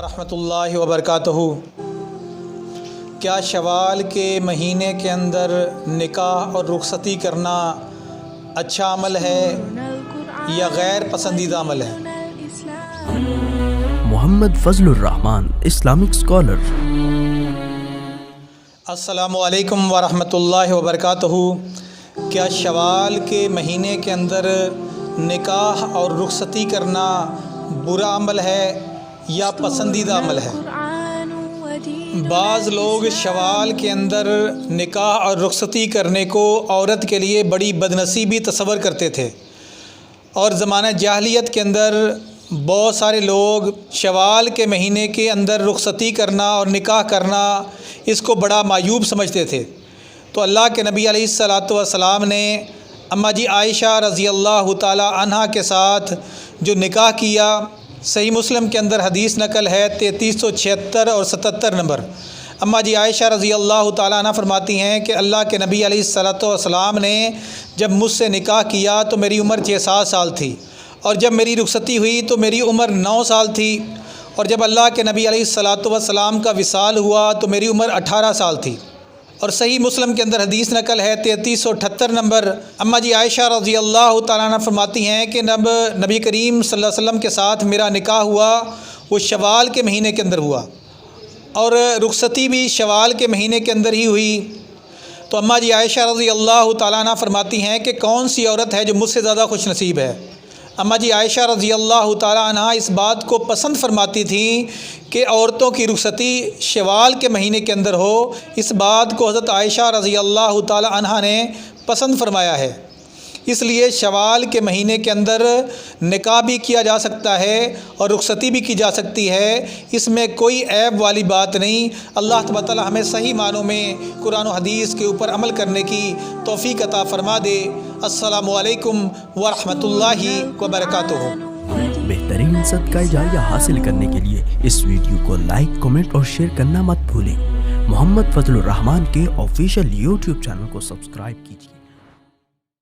ورحمۃ اللہ وبرکاتہ۔ کیا شوال کے مہینے کے اندر نکاح اور رخصتی کرنا اچھا عمل ہے یا غیر پسندیدہ عمل ہے؟ محمد فضل الرحمان، اسلامک اسکالر۔ السلام علیکم ورحمۃ اللہ وبرکاتہ۔ کیا شوال کے مہینے کے اندر نکاح اور رخصتی کرنا برا عمل ہے یا پسندیدہ عمل ہے؟ بعض لوگ شوال کے اندر نکاح اور رخصتی کرنے کو عورت کے لیے بڑی بدنصیبی تصور کرتے تھے، اور زمانہ جاہلیت کے اندر بہت سارے لوگ شوال کے مہینے کے اندر رخصتی کرنا اور نکاح کرنا اس کو بڑا معیوب سمجھتے تھے۔ تو اللہ کے نبی علیہ الصلاۃ والسلام نے اماں جی عائشہ رضی اللہ تعالی عنہا کے ساتھ جو نکاح کیا، صحیح مسلم کے اندر حدیث نقل ہے 3376 اور 77 نمبر۔ اماں جی عائشہ رضی اللہ تعالیٰ عنہ فرماتی ہیں کہ اللہ کے نبی علیہ الصلاۃ والسلام نے جب مجھ سے نکاح کیا تو میری عمر 6-7 سال تھی، اور جب میری رخصتی ہوئی تو میری عمر 9 سال تھی، اور جب اللہ کے نبی علیہ الصلاۃ والسلام کا وصال ہوا تو میری عمر 18 سال تھی۔ اور صحیح مسلم کے اندر حدیث نقل ہے 3378 نمبر۔ اماں جی عائشہ رضی اللہ تعالیٰ عنہ فرماتی ہیں کہ نبی کریم صلی اللہ علیہ وسلم کے ساتھ میرا نکاح ہوا، وہ شوال کے مہینے کے اندر ہوا، اور رخصتی بھی شوال کے مہینے کے اندر ہی ہوئی۔ تو اماں جی عائشہ رضی اللہ تعالیٰ عنہ فرماتی ہیں کہ کون سی عورت ہے جو مجھ سے زیادہ خوش نصیب ہے؟ اماں جی عائشہ رضی اللہ تعالیٰ عنہ اس بات کو پسند فرماتی تھیں کہ عورتوں کی رخصتی شوال کے مہینے کے اندر ہو۔ اس بات کو حضرت عائشہ رضی اللہ تعالیٰ عنہ نے پسند فرمایا ہے، اس لیے شوال کے مہینے کے اندر نکاح بھی کیا جا سکتا ہے اور رخصتی بھی کی جا سکتی ہے، اس میں کوئی عیب والی بات نہیں۔ اللہ تبارک و تعالیٰ ہمیں صحیح معنوں میں قرآن و حدیث کے اوپر عمل کرنے کی توفیق عطا فرما دے۔ السلام علیکم ورحمۃ اللہ وبرکاتہ۔ بہترین صدقہ جاریہ حاصل کرنے کے لیے اس ویڈیو کو لائک، کمنٹ اور شیئر کرنا مت بھولیں۔ محمد فضل الرحمان کے آفیشیل یوٹیوب چینل کو سبسکرائب کیجیے۔